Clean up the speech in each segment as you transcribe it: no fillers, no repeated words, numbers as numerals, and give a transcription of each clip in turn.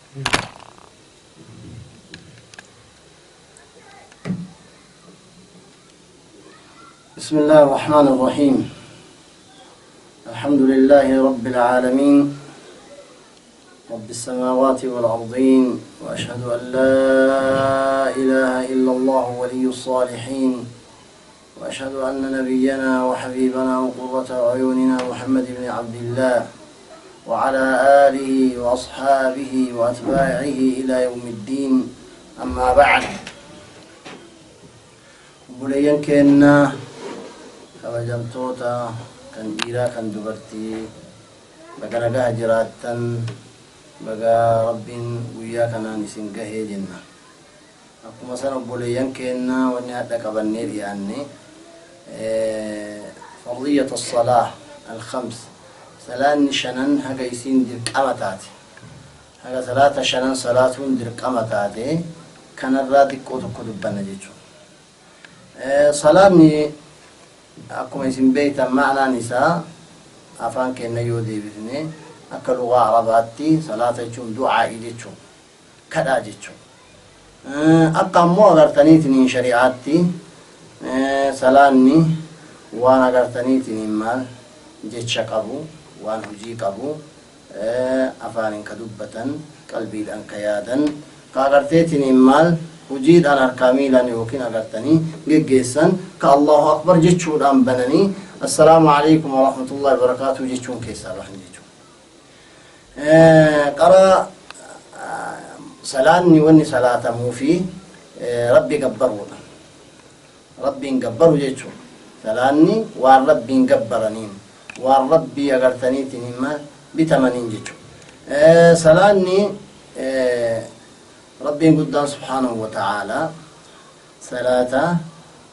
بسم الله الرحمن الرحيم. الحمد لله رب العالمين رب السماوات والأرضين، وأشهد أن لا إله إلا الله ولي الصالحين، وأشهد أن نبينا وحبيبنا وقرة أعيننا محمد بن عبد الله وعلى آله وأصحابه وأتباعه إلى يوم الدين. أما بعد، بلين كنا kabajamtoota kan dhiiraa kan dubartii baga nagaa jiraattan, baga rabbiin guyyaa kanaan isin gahee jenna. Akkuma san obboleeyyan keenna wanni hadha qabannee dhiyaanne fardiyat as-salaah al-khams, salaanni shanan haga isin dirqama taate, haga salaata shanan salaatuun dirqama taate kanarraa xiqqoo tokko dubbanna jechuudha. Salaanni akkuma isin beektan ma'naan isaa afaan keenya yoo deebifne akka lugaa arabaatti salaata jechuun du'aa'i jechuun kadhaa jechuun. Akka ammoo agartaniitiin shari'aatti salaanni waan agartaniitiin maal jecha qabu, waan hojii qabu, afaaniin ka dubbatan, qalbiidhaan ka yaadan, ka agarteetiin maal hojiidhaan harkaa miilaan yookiin agartanii geggeessan, ka Allahu akbar jechuudhaan bananii assalaamu alaykum wa rahmatullahi wa barakatuh jechuun keessaa bahan jechuudha. Qara salaanni wanni salaatamuu fi rabbi gabbaruudha. Rabbiin gabbaru jechuudha. Salaanni waan rabbiin gabbaraniin, waan rabbii agartaniitiin maal bitamaniin jechuudha. Salaanni ربي قدام سبحانه وتعالى صلاة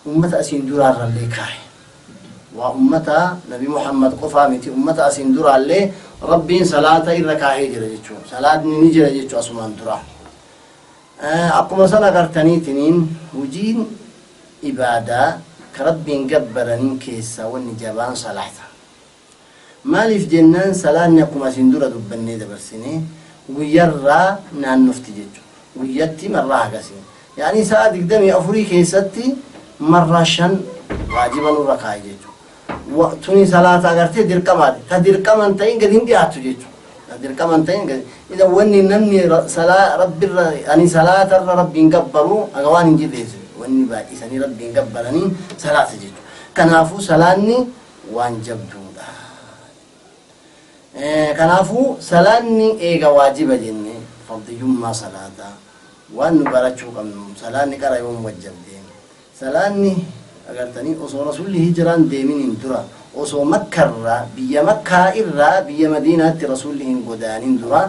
أمة أسين درار اللي كاي، وأمة نبي محمد قفامتي أمة أسين درار اللي ربي صلاة إركاهي جرجتشو، صلاة نيجي جرجتشو أسمان درار. أقوم صلاة كرتني تنين وجين إبادة كربي جبرني كيسة والنجابان صلاة. مالي في جنان صلاة نقوم أسين درار دبني دبرسني ويرى نان نفتجتشو. وياتي مرة هكذا يعني ساعة قدامي أفريقيا ستي مرة شن واجبا وركاي جيجو وقتني صلاة أغرتي دير كمان تدير كمان تين قديم دي عتو جيجو تدير كمان تين قديم إذا وني نمني صلاة ربي يعني صلاة ربي نقبلو أغواني جيريز وني باقي سني ربي نقبلني صلاة جيجو كنافو صلاني وان جبدو كنافو صلاني إيغا واجبا جيني فرض يوم صلاة وأن برجو كم سلاني كرا يوم وجبدين سلاني أقولتني أصو رسول هجران ديمين درا أصو مكة بيا مكة إرّا بيا مدينة رسولهم قدانين درا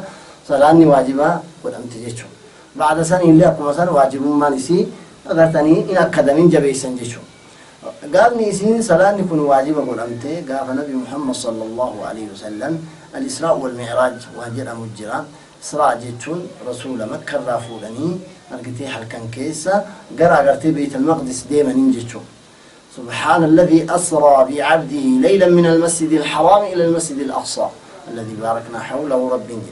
سلاني واجبا قدام تجيشو بعد سنة اللي أقوم سنة واجب ما نسي أقولتني إن أكادمين جبيسن جيشو قال نيسين سلاني كن واجبا قدام تي قال نبي محمد صلى الله عليه وسلم الإسراء والمعراج وهجر مجران إسراء جيتون رسول مكة رافولني أرقتي حلقا كيسا قرأ قرتي بيت المقدس ديما ننجيتو سبحان الذي أسرى بعبده ليلا من المسجد الحرام إلى المسجد الأقصى الذي باركنا حوله ربنا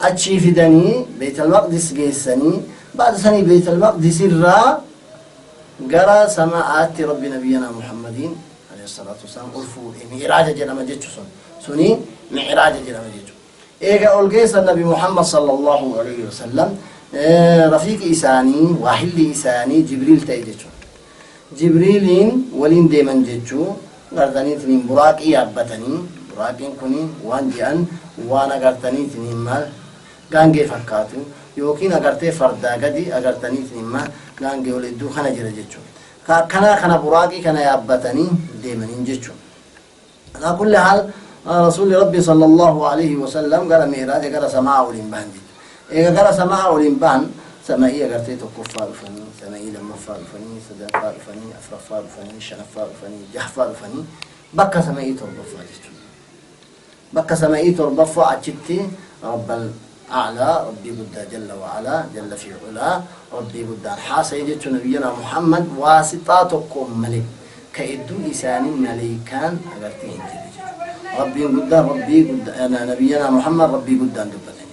أتشي في دني بيت المقدس جيسني بعد سنة بيت المقدس الرا قرأ سماعات رب نبينا محمدين عليه الصلاة والسلام ألفو معراج جرم جيتو سني معراج جرم جيتو إيجا أولجيس النبي محمد صلى الله عليه وسلم رفيق إساني واحد إساني جبريل تيجتشو جبريلين ولين ديمن جتشو غرداني تنين براقي أبتني براقين كوني وان جان وانا غرداني تنين مال غانجي فكاتو يوكين أغرتي فردا قدي أغرتني تنين مال غانجي ولدو خنا جرى جتشو كنا براقي كنا أبتني ديمن جتشو على كل حال رسول ربي صلى الله عليه وسلم قال ميراج قال سماع ولينبان دي إيه قال سماع ولينبان سماعية قرتيتو كفار فني سماعية لما فار فني صدق فار فني أفرا فار فني شنف فار فني جح فار فني بكا سماعية تربفا بكا سماعية تربفا أجتي رب الأعلى ربي بدا جل وعلا جل في علا ربي بدا حاسة يجتو نبينا محمد واسطاتكم ملك كإدو لسان مليكان أغرتين ربي قدام ربي قدام أنا نبينا محمد ربي قدام دبتني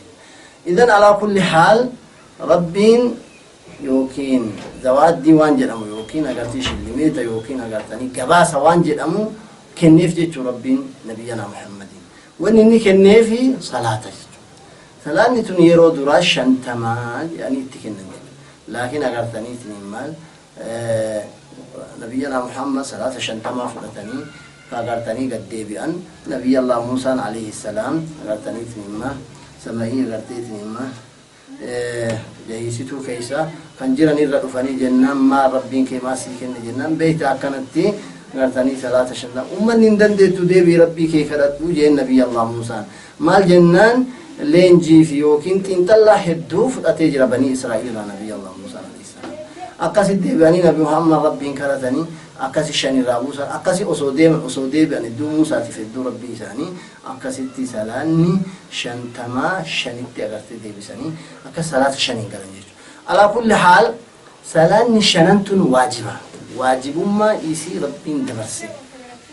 إذن على كل حال ربين يوكين زواد ديوان جدامو يوكين أغرتي شلميتا يوكين أغرتني قباسة وان جدامو كنيف جيتو ربين نبينا محمد وانني كنيفي صلاة جيتو صلاة نتون يرو دراش شنتمال يعني تكنن لكن أغرتني تنمال نبينا محمد صلاة شنتما فرتني فأغرتني قد ديبئا نبي الله موسى عليه السلام أغرتني تنمال سمعي أغرتي تنمال جايسيتو كيسا خنجرني الرفاني جنان ما ربين كما سيكن جنان بيت أكنتي غرتني ثلاثة شنة أمن نندن ديتو ديبي ربي كيف ردو جين نبي الله موسى مال جنان لين جي في يوكين تنتلا حدوف أتجر بني إسرائيل نبي الله موسى عليه السلام أكاسي ديباني نبي محمد ربين كرتني أكاسي شاني رابوسا أكاسي أصوديب يعني دو موسى تفدو ربي ساني أكاسي تسالاني شنتما شنتي أغرتي ديبساني أكاسي صلاة شنين قرنجيش على كل حال سالاني شننتن واجبة ما يسي ربين دبرسي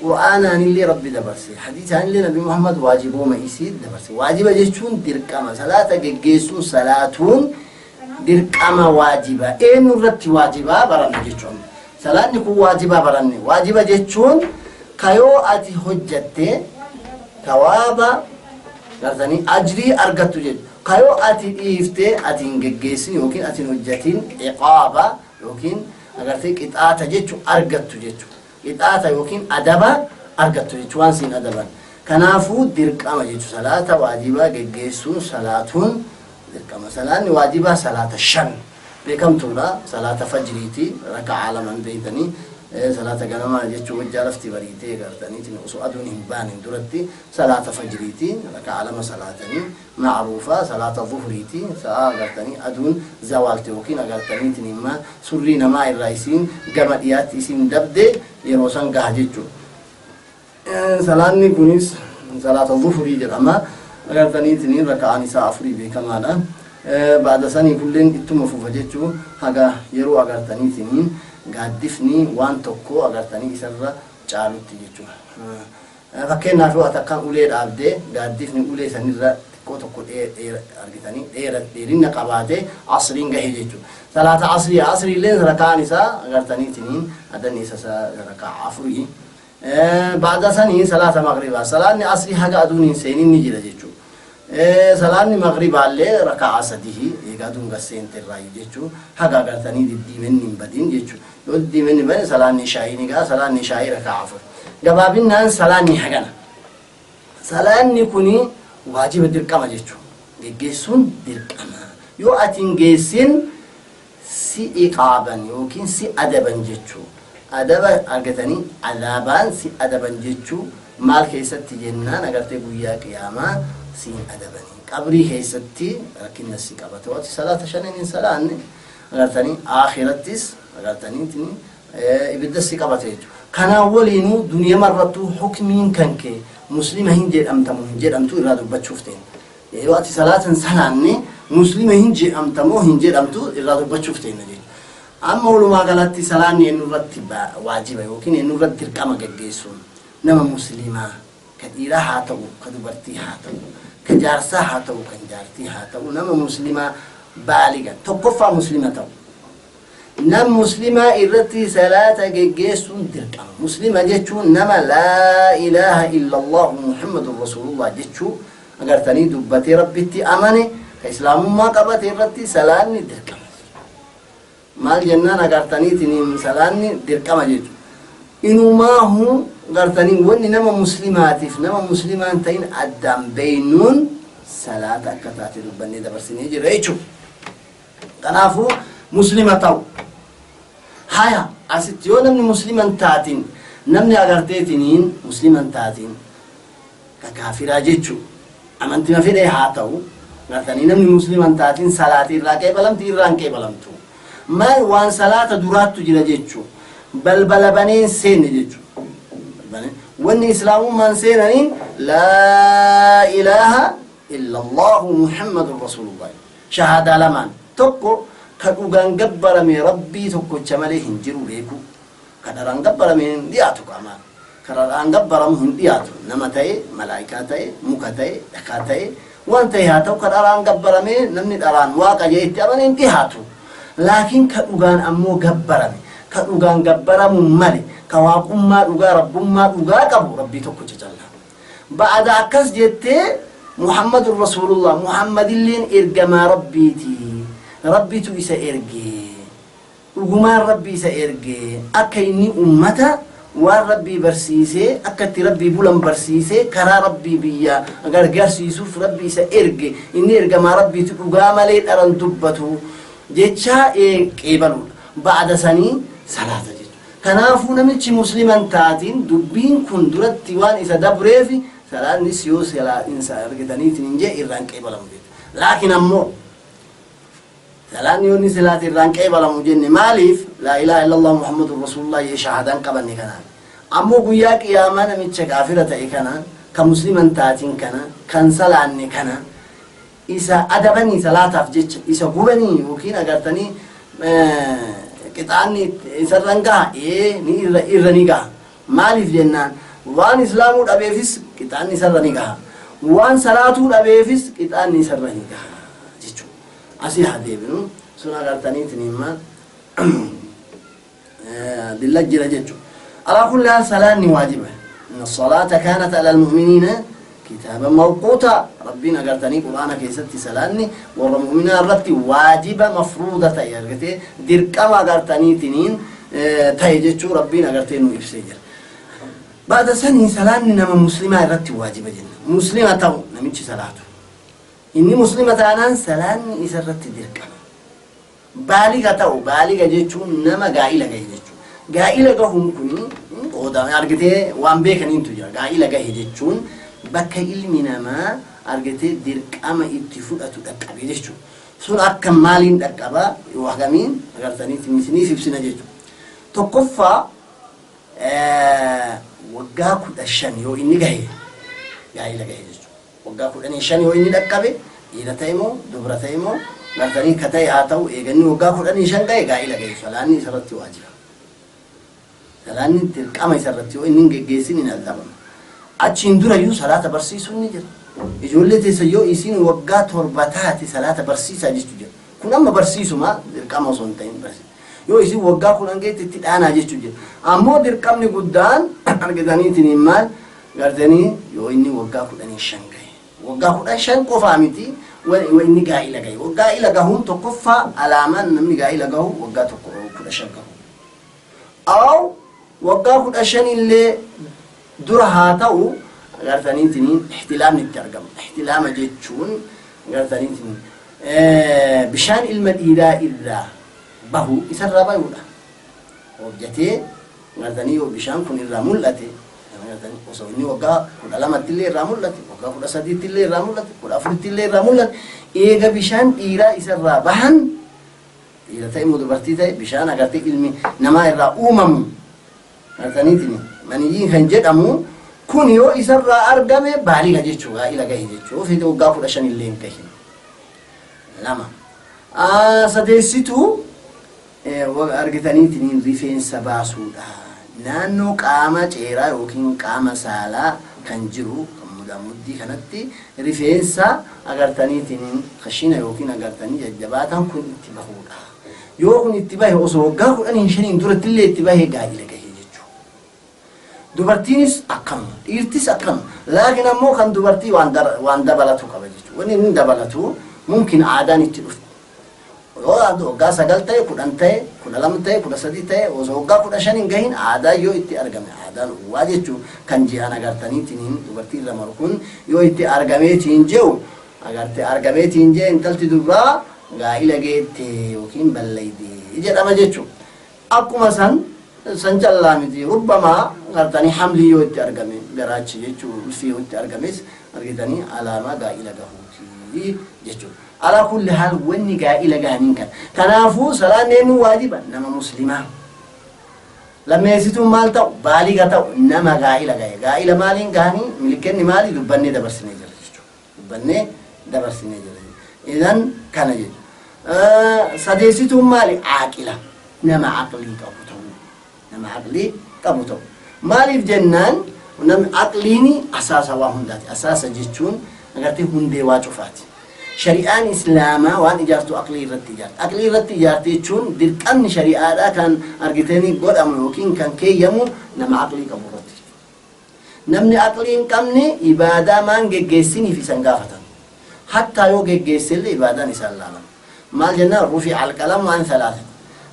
قرآن اللي ربي دبرسي حديث عن اللي نبي محمد واجبه ما يسي دبرسي واجبة جيشون دركما صلاة جيسون صلاتون دركما واجبة إيه نرتي واجبة برنا جيشون صلاة نكون واجبة برنا واجبة جيشون كيو أتي حجتة ثوابا قرتني أجري أرجتو جد كيو أتي إفتة أتي جيسين يمكن أتي حجتين عقابة يمكن agar ta'e qixaata jechuun argattu jechuudha. Qixaata yookiin adaba argattu jechuudha waan siin adaban. Kanaafuu dirqama jechuudha. Salaata waajibaa geggeessuun salaatuun dirqama. Salaanni waajibaa salaata 5 beekamtuudha. Salaata fajriiti raka'aa 2 beeytanii salaata ganamaa jechuun wajjaa lafti bariitee gartaniitiin osoo aduun hin baanin duratti salaata fajriiti raka'aa 2 salaatanii معروفة صلاة الظهر تي سأغرتني أدون زوالتي وكين أغرتني تنما سري نما الرئيسين جمعيات اسم دبدة يروسان قاعدتو صلاة نكونيس صلاة الظهر جرما أغرتني تنين ركعاني سافري بكمالا بعد سنة كلين اتم فوجتو هذا يرو أغرتني تنين قاعدفني وان توكو أغرتني سر جالو تيجتو فكنا في وقت كان أولي العبد قاعدفني أولي سنرة كوتو أرجتني ديرنا قبادة عصرين جهيجتو ثلاثة عصري لين ركعاني سا أغرتني تنين أدني سا ركع عفري بعد سنة ثلاثة مغربا صلاة عصري حاجة أدوني سنين نجي لجتو صلاة مغرب على ركعة سديه يقعدون قسين تراي جتو حاجة أغرتني دي من بدين جتو يود دي من بدين صلاة نشاي نجا صلاة نشاي ركعة عفر جبابنا صلاة نحجنا صلاة نكوني واجب درقما جيچو گيسون درقما يو اتين گيسين سي اقابن يوكين سي ادبن جيچو ادب ارگتني عذابان سي ادبن جيچو مال كيستي جنان اگرتي گويا قياما سي ادبن قبري كيستي لكن نسي قبطوات صلاه شنن صلاه اگرتني اخرتس اگرتني تني ابدسي قبطيچو كان ولينو دنيا مرتو حكمين كنكي مسلم هنجي أمتمو هنجي أمتو إرادو بتشوفتين وقت صلاة سناني مسلم هنجي أمتمو هنجي أمتو إرادو بتشوفتين نجي أما ولو ما قالت صلاة إنه رتب واجبة وكين إنه رد الكما جيسون نما مسلمة كديرة هاتو كدبرتي هاتو كجارسة هاتو كنجارتي هاتو نما مسلمة بالغة تقفى مسلمة تو نم مسلمة إرتي صلاة جيسون دركم مسلمة جتشو نما لا إله إلا الله محمد رسول الله جتشو أجر تاني دبتي ربتي أمانة كإسلام ما قبت إرتي صلاة دركم مال جنان أجر تاني تنيم صلاة دركم جتشو إنه ما هو أجر تاني وني نما مسلماتيف نما مسلمان تين أدم بينون صلاة كتاتي ربني دبرسني جريتشو تنافو مسلمة تو هيا أستيو نمني مسلمان تاتين نمني أغرتيتين مسلمان تاتين ككافرة جيتشو أما أنت ما في ده هاتو نتاني نمني مسلمان تاتين صلاة الراكي بلام تيران كي بلام تو ما وان صلاة دورات تجرا جيتشو بل بنين سين جيتشو وان إسلام من سينين لا إله إلا الله محمد رسول الله شهادة لمن تقو كدوغان غبرمي ربي توكو چمله هنجرو بيكو كدران غبرمي دياتو كما كدران غبرم هندياتو نمتاي ملائكاتاي مكاتاي دكاتاي وانت هاتو كداران غبرمي نمني داران واقع جيت امن انت هاتو لكن كدوغان امو غبرمي كدوغان غبرم مالي كواقم ما دوغا رب ما دوغا قبو ربي توكو جalla بعد اكس جيت محمد رسول الله محمد لين ارجما ربيتي ربيتو يسا ارجي وغمان ربي يسا ارجي اكيني امتا وربي برسيسه أكتر ربي بولم برسيسه كرا ربي بيا أجر جرسيسوف ربي سإرجع إني إرجع مع ربي تبغى مليت أرن دبته جتشا كيبلو بعد سني صلاة جت كنافونا ملتش مسلمان تاتين دبين كن درت تيوان إذا دبريفي صلاة نسيو صلاة إنسان رجتني تنجى إيران كيبلم بيت لكن أمو صلاة نيوني صلاة إيران كيبلم جن ماليف لا إله إلا الله محمد رسول الله يشهدان قبلني كنان أمو قياك يا من متشك عفرة كنان كمسلمان تاتين كنان كان صلاة كنان إذا أدبني صلاة أفجج إذا قبني وكين أقرتني كتاني إذا رنجا إيرانيجا مالف جنان وان إسلام أبيفيس كتاني سرنيجا وان صلاة أبيفيس كتاني سرنيجا جيشو أسي حديبنو سنا أقرتني تنيما دلّج جيشو على كل حال صلاة واجبة إن الصلاة كانت على المؤمنين كتابا موقوتا ربنا قرتني قرآن كيستي سلاني والمؤمنين الربط واجبة مفروضة يرغتي دركما قرتني تنين تايجتشو ربنا قرتني إفسيجر بعد سنة سلاني نما مسلمة الربط واجبة جنة مسلمة تو نمتش صلاته إني مسلمة أنا سلاني إسا الربط دركما بالغة تو بالغة جتشو نما قائلة جتشو قائلة هم كني ودا أرغتي وان بيكنين تجار قائلة جتشون bakka ilmi namaa argatee dirqama itti fudhatu dhaqqabe jechuudha. Sun akka maaliin dhaqqaba yoo hagamiin agartanii timisiniif ibsina jechuudha. Tokkoffaa waggaa 15 yoo inni gahe gaa'ila gahe jechuudha. Waggaa 15 yoo inni dhaqqabe dhiira ta'e moo dubara ta'e moo agartanii ka ta'e haa ta'u eeganni waggaa 15 gahe gaa'ila gahe salaanni isarratti waajiba. Salaanni dirqama isarratti yoo inni hin geggeessin hin aldabama. أتشين دورا يو صلاة برسيس ونجر يقول لي تسيو يسين وقات ورباتات صلاة برسيس أجيش تجر كنا ما برسيسو ما دركام وصنتين برسيس يو يسين وقات كنا نجيت تتأنا أجيش تجر أمو دركام نقدان أنا كداني تنيمال قردني يو إني وقات كنا نشان جاي وقات كنا نشان كوفا ميتي وإني جاي لجاي وجاي لجاهم تكوفا علامة نمني جاي لجاهو وقات كنا نشان أو وقات كنا نشان اللي درها تاو غرتني تنين احتلام نترجم احتلام جتشون غرتني تنين بشان المدينة إلا بهو يسرى بيولا وجتي غرتني وبشان كن الرامولتي غرتني وصوني وقا كل لما تلي الرامولتي وقا كل سدي تلي الرامولتي كل أفرد تلي الرامولتي إيجا بشان إيرا يسرى بهن إيرا تاي مدبرتي تاي بشان غرتي علمي نما إيرا غرتني تنين منيين هنجد أمو كون يو إسر أرقم بالغ جيتشو إلى جاي جيتشو في تو قافل عشان اللي ينتهي لما سديسيتو وأرجتني تنين ريفين سباسودا نانو قامة جيرا وكين قامة سالا كنجرو كمودا مدي كانتي ريفين سا أرجتني تنين خشينا وكين أرجتني جباتهم كن اتباهودا يو كن اتباه أصو قافل أني شنين دورة اللي اتباه قاعد لك dubartiinis akkam dhiirtis akkam laakiin ammoo kan dubartii waan dabalatu qaba jechuudha wanni inni dabalatu mumkin aadaan itti dhuftu yoo waggaa 9 ta'e 10 ta'e 12 ta'e 13 ta'e osoo waggaa 15 hin gahin aadaa yoo itti argame aadaan waa jechuun kan ji'aan agartaniitiin dubartii irra maru kun yoo itti argameetiin jehu agarte argameetiin jee intalti durbaa gaa'ila geette yookiin ballayde jedhama jechuudha akkuma san sanjallamitti rubbama gartani hamli yoo itti argame garaachi jechuun fi yoo itti argames argitanii alaamaa gaa'ila gahuuti jechuudha. Ala kulli haal wanni gaa'ila gahaniin kan kanaafuu salaanneen waajiba nama muslimaa lammeessituun maal ta'u baaliga ta'u nama gaa'ila gahe gaa'ila maaliin gahanii milikenni maali dubbannee dabarsinee jira jechuudha dubbannee dabarsinee jira idan kana jechuudha. Sadeessituun maali aaqila nama aqlii qabu nama aqlii qabu ta'u maaliif jennaan namni aqliini asaasa waa hundaati asaasa jechuun agartee hundee waa cufaati. Shari'aan islaamaa waan ijaartu aqlii irratti ijaarti. Aqlii irratti ijaarti jechuun dirqamni shari'aadhaa kan argitanii godhamu yookiin kan keeyyamu nama aqlii qabu irratti. Namni aqlii hin qabne ibaadaa maan geggeessiniif isan gaafatan. Hattaa yoo geggeessellee ibaadaan isaan laalan. Maal jennaan rufi alqalamu an salaasa.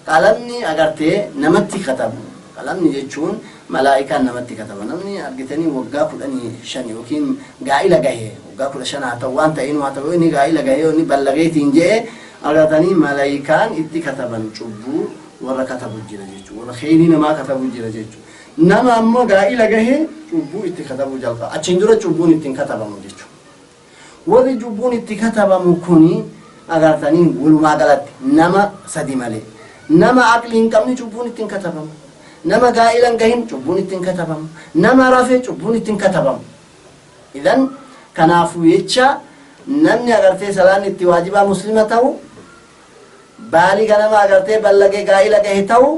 Qalamni agartee namatti katabu. Qalamni jechuun malaa'ikaan namatti kataba. Namni argitanii waggaa 15 yookiin gaa'ila gahee waggaa 15 haa ta'u waan ta'een haa ta'u inni gaa'ila gahee inni ballageetiin jedhee agartanii malaa'ikaan itti kataban cubbuu warra katabu jira jechuudha. Warra kheyrii namaa katabu jira jechuudha. Nama ammoo gaa'ila gahee cubbuu itti katabu jalqaba. Achiin dura cubbuun ittiin katabamu jechuudha. Warri cubbuun itti katabamu kuni agartanii walumaa galatti nama sadi malee. Nama aqlii hin qabne cubbuun ittiin katabamu. Nama gaa'ila gahin cubbuun ittiin katabamu. Nama rafee cubbuun ittiin katabamu. Idan kanaafuu jecha namni agartee salaan itti waajibaa muslima ta'u baaliga nama agartee ballagee gaa'ila gahe ta'u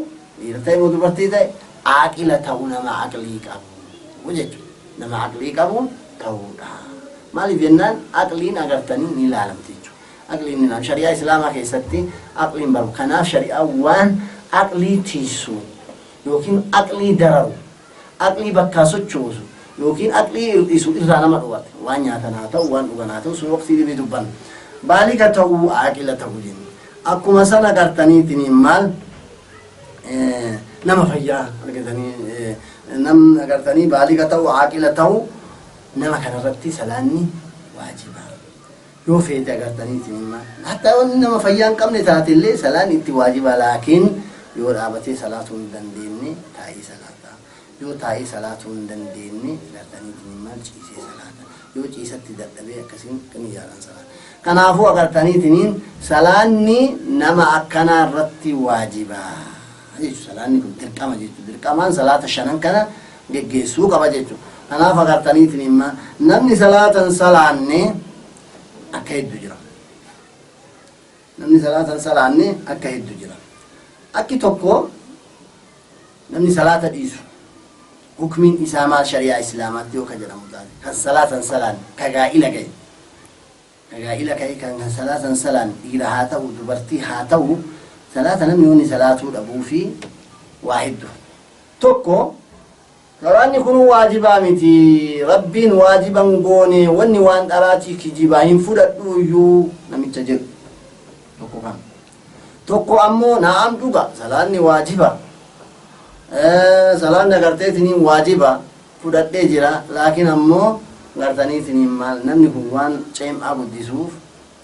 dhiira ta'e moo dubartii ta'e aqila ta'u nama aqlii qabu jechuudha. Nama aqlii qabu ta'uudha. Maaliif jennaan aqliin agartanii ni ilaalamti jechuudha. Aqliin ni ilaalama. Shari'aa islaamaa keessatti aqliin baru. Kanaaf shari'aa waan aqlii tiisu yookiin aqlii dararu, aqlii bakkaa sochoosu yookiin aqlii hir'isu irraa nama dhowwate. Waan nyaatan haa ta'u, waan dhugan haa ta'u sun waqtii dhibee dubbanna. Baaliga ta'uu aqila ta'uu jenna. Akkuma sana agartaniitiin maal nama fayyaa argatanii namni agartanii baaliga ta'uu aqila ta'uu nama kanarratti salaanni waajiba. Yoo feete agartaniitiin maal hatta wanni nama fayyaa hin qabne taatillee salaan itti waajiba laakiin yoo dhaabatee salaatuu hin dandeenye taa'ee salaata. Yoo taa'ee salaatuu hin dandeenye agartaniitiin maal ciisee salaata. Yoo ciisatti dadhabee akkasiin kan ijaaran salaata. Kanaafuu agartaniitiin salaanni nama akkanaa irratti waajiba. Jechuudha salaanni kun dirqama jechuudha. Dirqamaan salaata shanan kana geggeessuu qaba jechuudha. Kanaaf agartaniitiin namni salaatan salaanne akka hedduu jira. Namni salaatan salaanne akka hedduu jira. Akki tokko namni salaata dhiisu hukmiin isaa maal shari'aa islaamaatti yoo ka jedhamu taate kan salaatan salaan ka gaa'ila gahe gaa'ila gahe kan salaatan salaan dhiira haa ta'u dubartii haa ta'u salaata namni yoonni salaatuu dhabuu fi waa hedduu tokko salaanni kun waajibaa miti rabbiin waajiban goone wanni waan dharaatii kijibaa hin fudhadhu iyyuu namicha jedhu tokko kan tokko ammoo naam dhuga salaanni waajiba salaanni agarteetiniin waajiba fudhadhee jira laakiin ammoo agartaniitiniin maal namni kun waan ceem'aa guddisuuf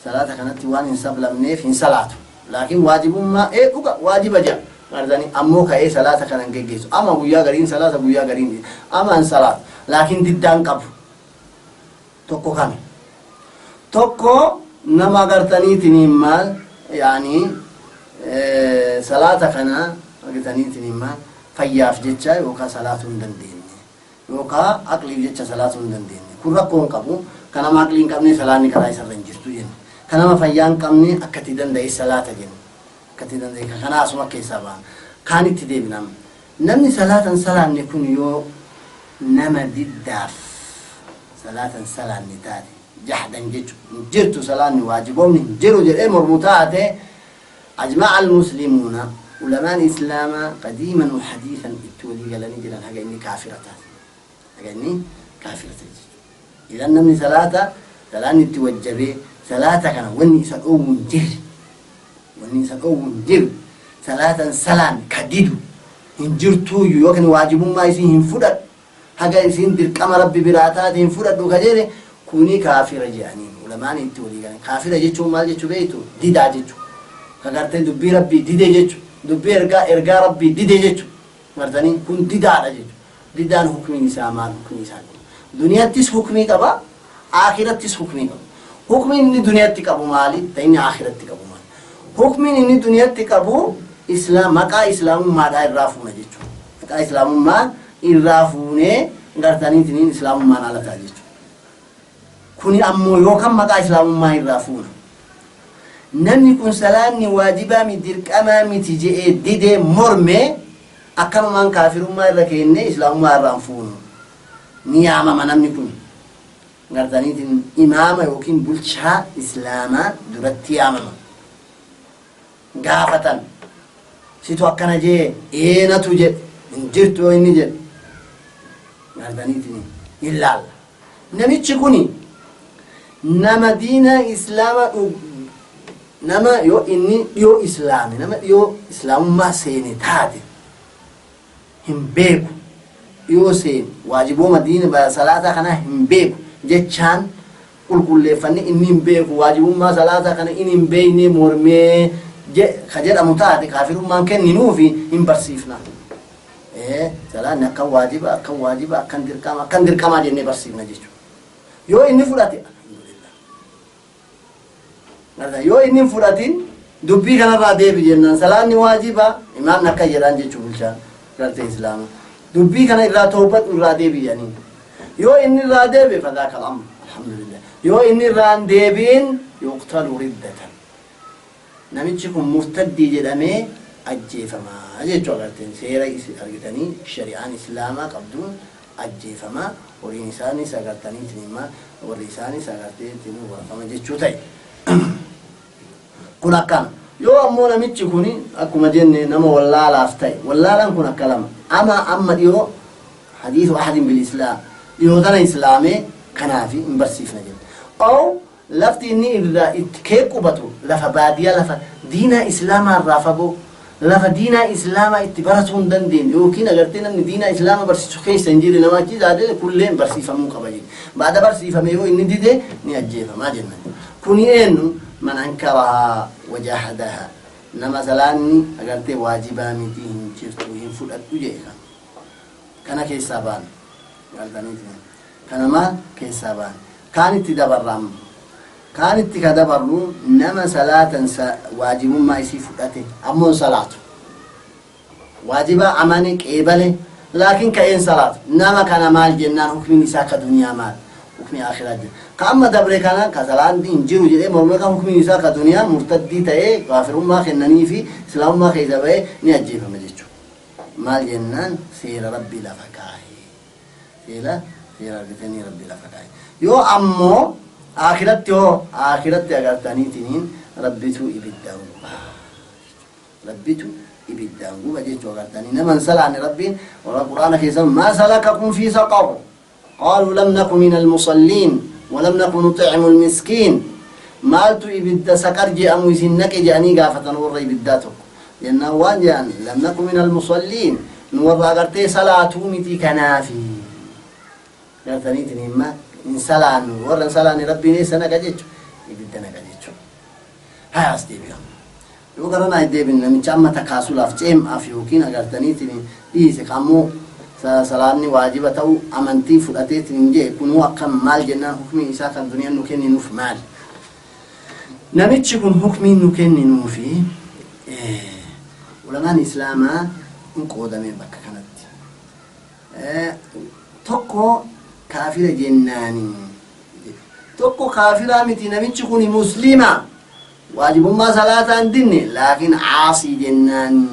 salaata kanatti waan hin sablamneef hin salaatu laakiin waajibummaa dhuga waajiba jira agartanii ammoo ka'ee salaata kanan geggeessu ama guyyaa gariin salaata guyyaa gariin ama hin salaatu laakiin diddaan qabu tokko kana tokko nama agartaniitiniin maal yaanii salaata kana argitaniitiin maal fayyaaf jecha yookaan salaatuu hin dandeenye yookaan aqliif jecha salaatuu hin dandeenye kun rakkoo hin qabu kan nama aqlii hin qabne salaanni karaa isarra hin jirtu jenna kan nama fayyaa hin qabne akkatti danda'e salaata jenna akkatti danda'e kana asuma keessaa ba'a kaan itti deebinam namni salaatan salaanne kun yoo nama diddaaf salaatan salaanne taate jahdan jechuun jirtu salaanni waajiboomni jiru jedhee mormu taate أجمع المسلمون علماء الإسلام قديما وحديثا التولي قال لي جلال هجا إني كافرة هجا إني كافرة إذا نمني ثلاثة ثلاثة توجبي ثلاثة كان وني سقوم جر وني سقوم جر ثلاثة سلام كديدو إن جرتو يوكن واجب ما يسين فرد هجا يسين درك أمر ربي براتات إن فرد وكجره كوني كافرة يعني علماء التولي قال كافرة جتشو مال جتشو بيتو ديدا جتشو agartee dubbii rabbii didee jechuudha dubbii ergaa rabbii didee jechuudha martanii kun didaadha jechuudha didaan hukmiin isaa maal hukmiin isaa duniyaattis hukmii qaba akhirattis hukmii qaba hukmiin inni duniyaatti qabu maali ta'inni akhiratti qabu maali hukmiin inni duniyaatti qabu maqaa islaamummaadhaa irraa fuuna jechuudha maqaa islaamummaa irraa fuunee gartaniitiin islaamummaan alataa jechuudha kuni ammoo yookaan maqaa islaamummaa irraa fuuna namni kun salaanni waajibaa mi dirqamaa miti je'ee didee morme akkanumaan kaafirummaa irra keenne islaamummaa irraan fuunu ni yaamama namni kun gartaniitiin imaama yookiin bulchaa islaamaa duratti yaamama gaafatan situ akkana jee eenatu jedhe hin jirtu yoo inni jedhe gartaniitiin ilaalla namichi kuni nama diina islaama nama yoo inni dhiyoo islaame nama dhiyoo islaamummaa seene taate hin beeku dhiyoo seene waajibooma diina salaataa kana hin beeku jechaan qulqulleeffanne inni hin beeku waajibummaa salaataa kana inni hin beekne mormee ka jedhamu taate kaafirummaan kenninuufi hin barsiifna salaanni akkan waajiba akkan dirqamaa jennee barsiifna jechuudha yoo inni fudhate yoo inni fudhatin dubbii kanarraa deebi jennaan salaanni waajiba imaamni akka jedhaan jechuu bulchaan gartee islaama dubbii kana irraa toobadhu irraa deebi jedhanii yoo inni irraa deebi fadhaaka al'amr alhamdulillah yoo inni irraan deebiin yuqtalu riddatan namichi kun murtaddii jedhamee ajjeefamaa jechuu agarteen seera argitanii shari'aan islaamaa qabduun ajjeefamaa horiin isaanis agartaniitiin immaa warri isaanis agarteetiin warafama jechuu ta'e kun akkana yoo ammoo namichi kun akkuma jenne nama wallaalaaf ta'e wallaalaan kun akka lama amma dhiyoo hadiisu ahadin bil islaam dhiyoo tana islaamee kanaafi hin barsiifna jenne oo lafti inni irraa itti kee qubatu lafa baadiyaa lafa diinaa islaamaa irraa fagoo lafa diinaa islaamaa itti baratuu hin dandeenye yookiin agartee namni diinaa islaamaa barsiisu keessa hin jirre nama achi zaadee kulleen barsiifamuu qaba jedhe baada barsiifame yoo inni dide ni ajjeefamaa jennan kuni eenyu man ankarahaa wajahadaha nama salaanni agartee waajibaa miti hin jirtu hin fudhadhu jedhe kana keessaa baan kana maal keessaa baan kaanitti dabarramu kaanitti ka dabarru nama salaatan waajibummaa isii fudhate ammoo salaatu waajibaa amane qeebale laakiin ka'een salaatu nama kana maal jennaan hukmiin isaa ka duniyaa maal hukmi akhiraa jira ka amma dabre kana ka salaanni hin jiru jedhee mormee kan hukmiin isaa ka duniyaa murtaddii ta'ee kaafirummaa kennanii fi islaamummaa keessa ba'ee ni ajjeefama jechuudha maal jennaan seera rabbii lafa kaa'ee seera argatanii rabbii lafa kaa'ee yoo ammoo akhiratti agartaniitiin rabbitu ibiddaan guba jechuu agartanii naman salaanni rabbiin warra quraana keessa maa salakakum fi saqar qaaluu lam naku min almusalliin walam naku nuطcimu almiskiin maaltu ibidda saqar je'amu isin naqe je'anii gaafatan warra ibiddaa tokko jennaan waan je'an lam naku min almusalliin nu warra agartee salaatuu miti kanaafi agartaniitiin himmaa insalaan warra insalaan rabbiin eessa naqa jechu ibidda naqa jechu hayaas deebi'a yoo gara naa deebin namicha amma takaasulaaf ceem'aaf yookiin agartaniitiin dhiise kammoo salaanni waajiba ta'u amantii fudhateetiin jee kunuu akkam maal jennaan hukmiin isaa kan duniyaan nu kenninuuf maal namichi kun hukmiin nu kenninuufi ulamaan islaamaa hin qoodameen bakka kanatti tokko kaafira jennaani tokko kaafira miti namichi kun muslima waajibummaa salaataa hin dinne laakiin caasii jennaani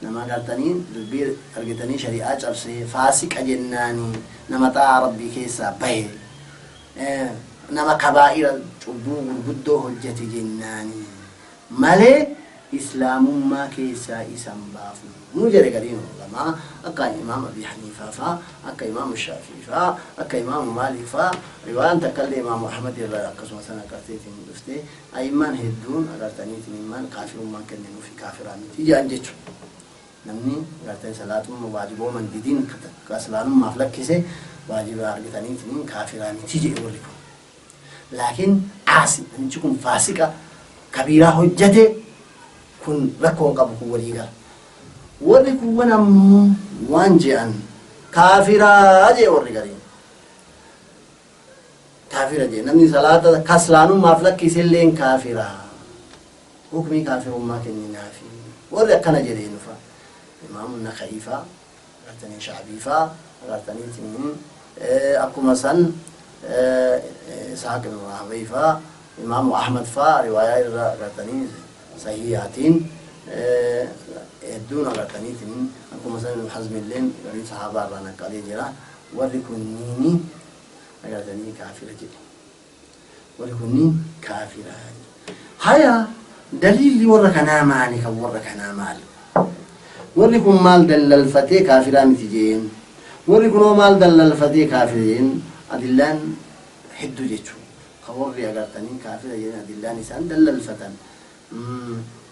nama agartanii dubbii argitanii shari'aa cabsee faasiqa jennaani nama xaa'aa rabbii keessaa bahe nama kabaa'ira cubbuu gurguddoo hojjete jennaani malee islaamummaa keessaa isan baafu nu jedhe gariin ulamaa akka imaam Abi Haniifaa faa akka imaam Shaafii faa akka imaam Maalik faa riwaayaan takkallee imaam Ahmad irraa akkasuma sana qarteetiin dhuftee ayimmaan hedduun agartaniitiin immaan kaafirummaan kenninuufi kaafiraa miti jedhan jechuudha namni agartanii salaatummaa waajibooman didiin ka islaamummaaf lakkise waajibaa argitaniitiin kaafiraa miti jedhe warri kun laakiin caasi namichi kun faasiqa kabiiraa hojjate kun rakkoon qabu kun walii gala warri kun ammoo waan je'an kaafiraa jee warri gariin kaafira jee namni salaata kaslaanummaaf lakkiselleen kaafiraa hukmii kaafirummaa kenninaafi warri akkana jedhee nufa imaamu Naka'i faa agartanii Sha'bii faa agartaniitiin akkuma san Ishaaq ibn Rahawayh faa imaamu Ahmad faa riwaayaa irraa agartanii sahiihaatiin hedduun agartaniitiin akkuma san Ibn Hazm illeen garii sahaabaa irraa naqqalee jira warri kunniini أقدرني كافر جدي ولكني كافر هيا دليل لي ورك أنا مالك ورك أنا مال وركم مال دل الفتى كافران تجين وركم مال دل الفتى كافرين أدلان حدو جتشو خوري أقدرني كافر جين أدلان إنسان دل الفتى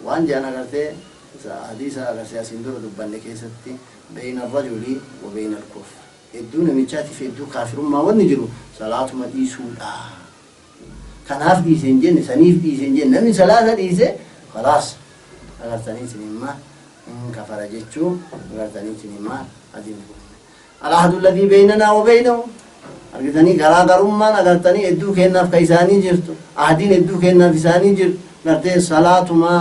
وان جانا قرتي حديث أقدر سياسين دور دبان كيستي بين الرجل وبين الكفر الدون ميشاتي في الدو كافر ما ونجرو صلاة ما ديسولا كان هاف ديسين جن سنيف ديسين جن نمي صلاة ديسه خلاص أقدر تاني سنما كفر جتشو أقدر تاني سنما أدين العهد الذي بيننا وبينه أقدر تاني قرا قرما أقدر تاني الدو كنا في كيساني جرتو أحدين الدو كنا في ساني جر قرتي صلاة ما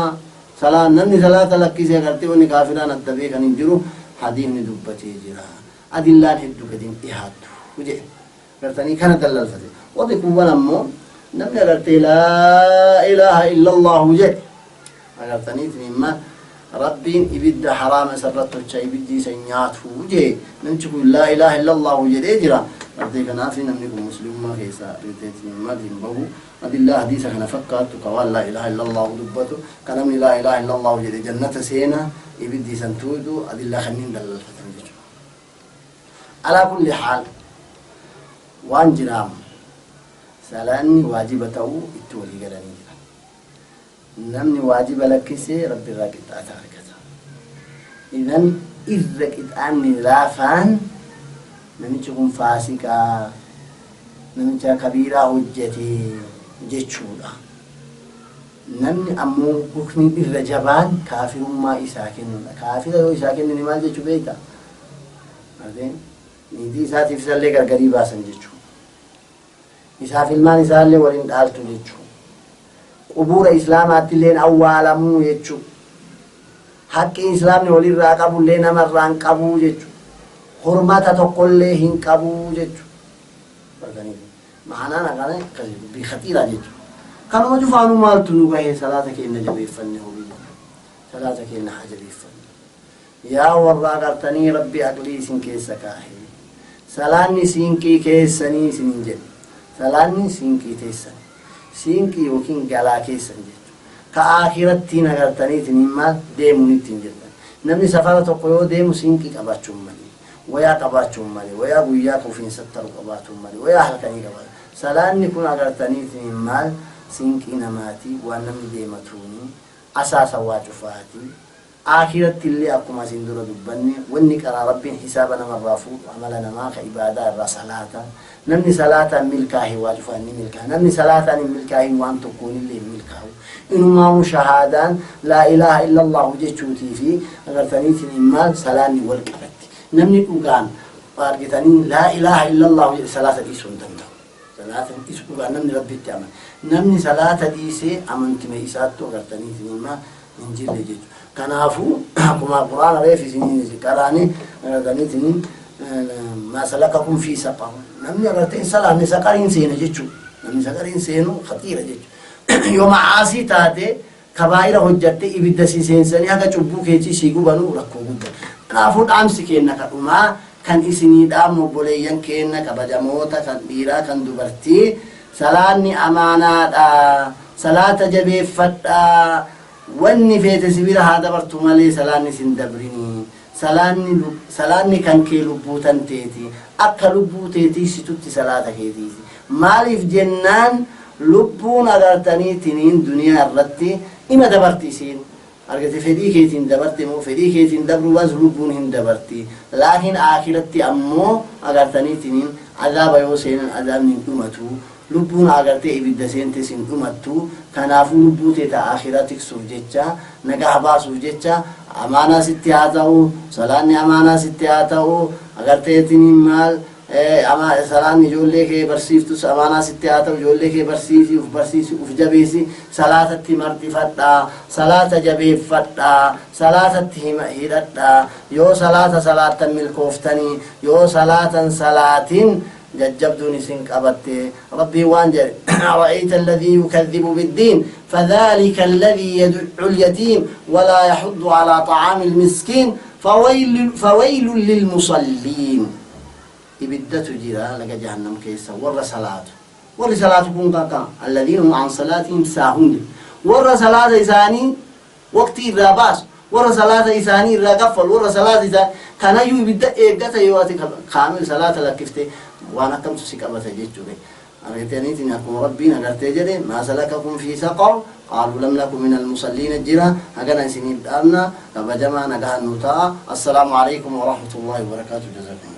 صلاة نمي صلاة لكي سي قرتي وني كافران الدبي كان ينجرو حدين ندبتي جرا أدلان هدو كدين إحادو وجه قرتني كان دلال فتي وضيكو ونمو نمي قرتي لا إله إلا الله وجه قرتني تنما ربين إبدا حرام سرطو الشاي بدي سنياته وجه نمشكو لا إله إلا الله وجه جرا قرتي كنافي نمنكم مسلم ما كيسا قرتي تنما دينبهو أدي الله حديثة كان فكرت قوال لا إله إلا الله ودبته كلامي لا إله إلا الله وجه جنة سينا إبدي سنتودو أدي الله خنين دلال فتي على كل حال وان جرام سلاني واجبته التولي قلني نمني واجب لك سي ربي راكت أتاركتا إذن إذا كتاني لافان نمتكم فاسقا نمتا كبيرة هجتي جتشودا نمني أمو بكني الرجبان كافر ما إساكن كافر لو إساكن نمال جتشو بيتا أردين نيدي ساتي في سالي غرغري باسن جچو إساف المان إسالي ورين دالتو جچو قبور إسلامات لين أولامو جچو حق إسلام نولي راقبو لين أمران قبو جچو حرمات تقل لين قبو جچو معنا نقانا بخطيرة جچو كانوا مجفانو مالتو نوغاهي صلاة كينا جبيب فنه بيجو صلاة كينا حجبيب فنه يا ورا قرتني ربي أقلي سنكي سكاهي سلاني سينكي كيساني سنجل سلاني سينكي تيساني سينكي وكين قلا كيسان جل كآخرتي نغرتني تنما ديموني تنجل نمني سفارة قيو ديمو سينكي قباتشم مالي ويا قباتشم مالي ويا بويا كوفين ستر قباتشم مالي ويا حلقاني قبات سلاني كون أغرتني تنما سينكي نماتي وانمي ديمتوني أساسا واجفاتي آخرت اللي أقوم سندور دبني وإنك أنا ربي حسابنا مرافوض عملنا ما كعبادة الرسالات نمني صلاة ملكاه واجفاني ملكاه نمني صلاة ملكاه وأن تكون اللي ملكاه إنما شهادان لا إله إلا الله جيتشوتي في أغر ثانيتي إما سلاني والكبت نمني أقان وارقتني لا إله إلا الله صلاة دي سندنته صلاة دي سندنته نمني ربي التعمل نمني صلاة دي سي أمنت ميساتو أغر ثانيتي إما ننجل جيتشو كنافو كما القرآن رأي في سنين ذكراني غنيتني ما سلككم في سقر نمني رتين سلا نسقرين سينا جيتشو نمني سقرين سينو خطيرة جيتشو يوم عاصي تاتي كبائر هجتي إبدا سيسين سني هكا چبو كيتي سيقو بنو ركو بدا كنافو دامسي كينا كأما كان إسني دام بوليان كينا كبجموتا كان بيرا كان دبرتي سلاني أمانا صلاة جبي فتا واني فيت سبيل هذا برتو مالي سلاني سندبريني سلاني كان كي لبوتان تيتي أكا لبو تيتي ستوتي صلاة كيتي مالي في جنان لبون أغارتاني تنين دنيا الرتي إما دبرتي سين أرغتي فدي كيتين دبرتي مو فدي كيتين دبرو واز لبون هن دبرتي لكن آخرتي أمو أغارتاني تنين عذاب يوسين عذاب نمتو لبون أغرتي إبدا سينتي سين أمتو كنافو لبوتي تا آخراتك سوجيتشا نقاح با سوجيتشا أمانا ستياتاو سلاني أمانا ستياتاو أغرتي تنين مال أما سلاني جولي كي برسيفتو أمانا ستياتاو جولي كي برسيسي أفجبيسي صلاة تمرتي فتا صلاة جبيب فتا صلاة تهيرتا يو صلاة ملكوفتني يو صلاة ججبدوني سنك أبتي ربي وانجر أرأيت الذي يكذب بالدين فذلك الذي يدعو اليتيم ولا يحض على طعام المسكين فويل للمصلين إبدة جرا لك جهنم كيسا ور صلاة ور صلاة كون كاكا الذين هم عن صلاتهم ساهون ور صلاة إساني وقت الراباس ور صلاة إساني الرقفل ور صلاة إساني كان يو إبدة إبدة يواتي كامل صلاة لكفته وانا كم تسيكبت جيتشوري أريتني تنكم ربنا قرتجري ما سلككم في سقر قالوا لم نكن من المصلين الجرا هكذا سنين أمنا كبجمع نجاه النطاع السلام عليكم ورحمة الله وبركاته جزاكم